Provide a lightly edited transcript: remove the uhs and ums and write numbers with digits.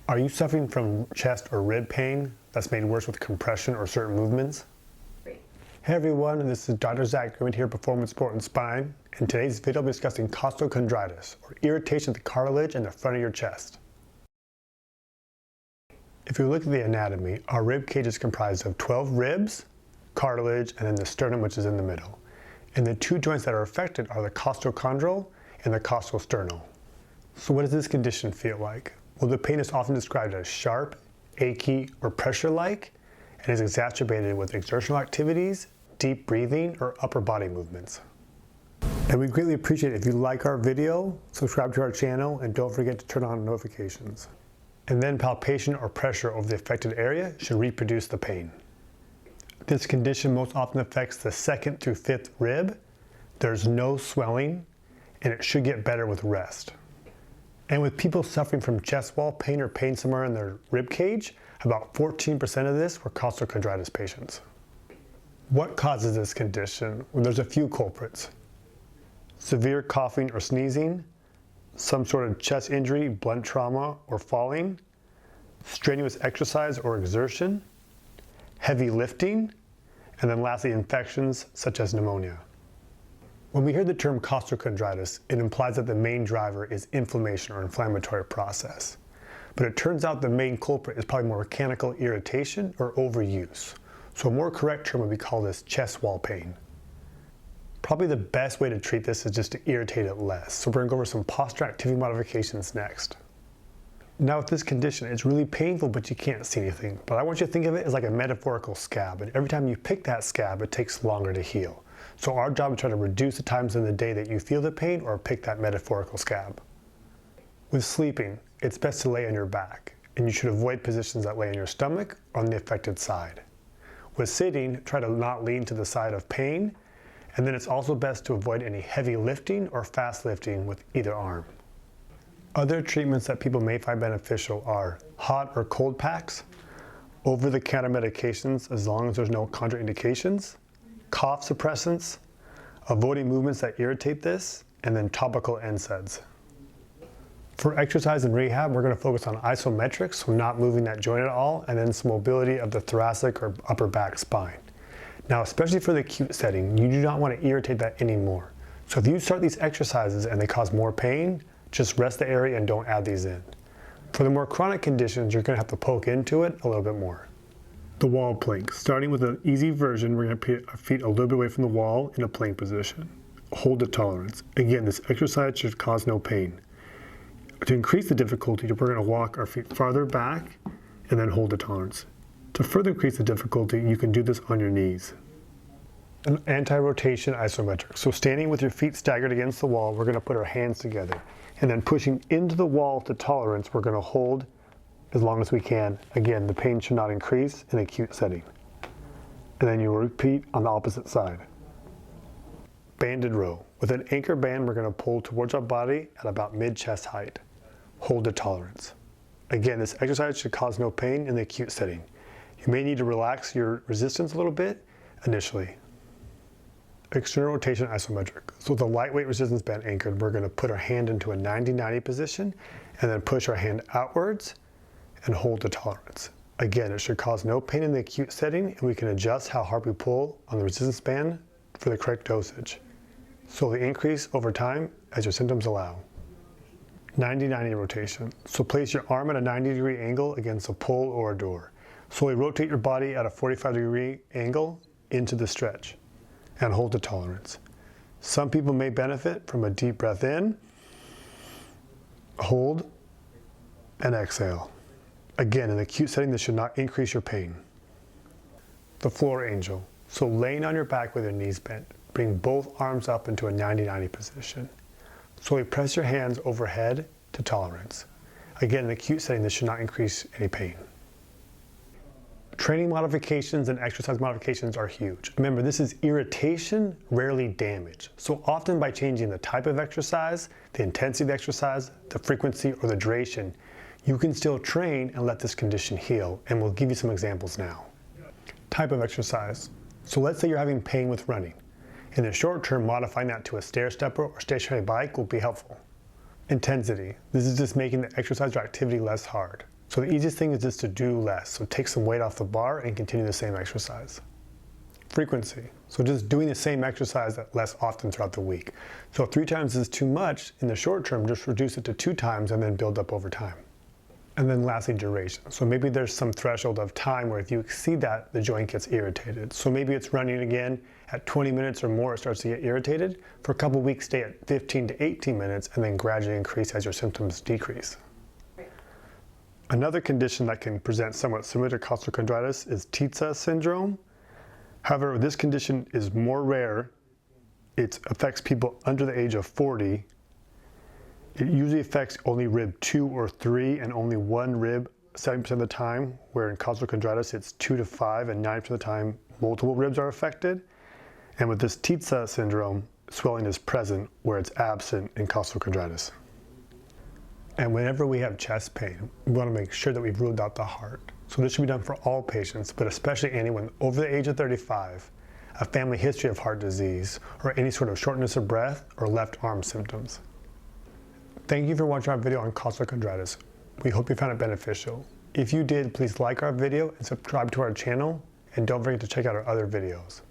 Are you suffering from chest or rib pain that's made worse with compression or certain movements? Great. Hey everyone, this is Dr. Zach Redmond here, Performance Sport and Spine. In today's video, I'll be discussing costochondritis, or irritation of the cartilage in the front of your chest. If you look at the anatomy, our rib cage is comprised of 12 ribs, cartilage, and then the sternum, which is in the middle. And the two joints that are affected are the costochondral and the costosternal. So what does this condition feel like? Well, the pain is often described as sharp, achy, or pressure-like, and is exacerbated with exertional activities, deep breathing, or upper body movements. And we greatly appreciate it if you like our video, subscribe to our channel, and don't forget to turn on notifications. And then palpation or pressure over the affected area should reproduce the pain. This condition most often affects the 2nd through 5th rib. There's no swelling, and it should get better with rest. And with people suffering from chest wall pain or pain somewhere in their rib cage, about 14% of this were costochondritis patients. What causes this condition? Well, there's a few culprits. Severe coughing or sneezing, some sort of chest injury, blunt trauma, or falling, strenuous exercise or exertion, heavy lifting, and then lastly, infections such as pneumonia. When we hear the term costochondritis, it implies that the main driver is inflammation or inflammatory process. But it turns out the main culprit is probably more mechanical irritation or overuse. So a more correct term would be called this chest wall pain. Probably the best way to treat this is just to irritate it less. So we're going to go over some posture activity modifications next. Now with this condition, it's really painful, but you can't see anything. But I want you to think of it as like a metaphorical scab. And every time you pick that scab, it takes longer to heal. So our job is to try to reduce the times in the day that you feel the pain or pick that metaphorical scab. With sleeping, it's best to lay on your back, and you should avoid positions that lay on your stomach or on the affected side. With sitting, try to not lean to the side of pain, and then it's also best to avoid any heavy lifting or fast lifting with either arm. Other treatments that people may find beneficial are hot or cold packs, over-the-counter medications as long as there's no contraindications, cough suppressants, avoiding movements that irritate this, and then topical NSAIDs. For exercise and rehab, we're going to focus on isometrics, so not moving that joint at all, and then some mobility of the thoracic or upper back spine. Now, especially for the acute setting, you do not want to irritate that anymore. So if you start these exercises and they cause more pain, just rest the area and don't add these in. For the more chronic conditions, you're going to have to poke into it a little bit more. The wall plank. Starting with an easy version, we're going to put our feet a little bit away from the wall in a plank position. Hold the tolerance. Again, this exercise should cause no pain. To increase the difficulty, we're going to walk our feet farther back and then hold the tolerance. To further increase the difficulty, you can do this on your knees. An anti-rotation isometric. So standing with your feet staggered against the wall, we're going to put our hands together. And then pushing into the wall to tolerance, we're going to hold as long as we can. Again, the pain should not increase in an acute setting. And then you repeat on the opposite side. Banded row. With an anchor band, we're going to pull towards our body at about mid-chest height. Hold the tolerance. Again, this exercise should cause no pain in the acute setting. You may need to relax your resistance a little bit initially. External rotation isometric. So with a lightweight resistance band anchored, we're going to put our hand into a 90-90 position and then push our hand outwards and hold the tolerance. Again, it should cause no pain in the acute setting, and we can adjust how hard we pull on the resistance band for the correct dosage. Slowly increase over time as your symptoms allow. 90-90 rotation. So place your arm at a 90-degree angle against a pole or a door. Slowly rotate your body at a 45-degree angle into the stretch and hold the tolerance. Some people may benefit from a deep breath in, hold, and exhale. Again, in the acute setting, this should not increase your pain. The floor angel. So laying on your back with your knees bent, bring both arms up into a 90-90 position. Slowly press your hands overhead to tolerance. Again, in the acute setting, this should not increase any pain. Training modifications and exercise modifications are huge. Remember, this is irritation, rarely damage. So often by changing the type of exercise, the intensity of the exercise, the frequency, or the duration, you can still train and let this condition heal, and we'll give you some examples now. Type of exercise. So let's say you're having pain with running. In the short term, modifying that to a stair stepper or stationary bike will be helpful. Intensity. This is just making the exercise or activity less hard. So the easiest thing is just to do less. So take some weight off the bar and continue the same exercise. Frequency. So just doing the same exercise less often throughout the week. So if 3 times is too much, in the short term, just reduce it to 2 times and then build up over time. And then lastly, duration. So maybe there's some threshold of time where if you exceed that, the joint gets irritated. So maybe it's running again at 20 minutes or more, it starts to get irritated. For a couple weeks, stay at 15 to 18 minutes and then gradually increase as your symptoms decrease. Another condition that can present somewhat similar to costochondritis is Tietze Syndrome. However, this condition is more rare. It affects people under the age of 40. It usually affects only rib 2 or 3 and only one rib 70% of the time, where in costochondritis it's 2 to 5 and 9% of the time multiple ribs are affected. And with this Tietze syndrome, swelling is present where it's absent in costochondritis. And whenever we have chest pain, we want to make sure that we've ruled out the heart. So this should be done for all patients, but especially anyone over the age of 35, a family history of heart disease, or any sort of shortness of breath or left arm symptoms. Thank you for watching our video on costochondritis. We hope you found it beneficial. If you did, please like our video and subscribe to our channel, and don't forget to check out our other videos.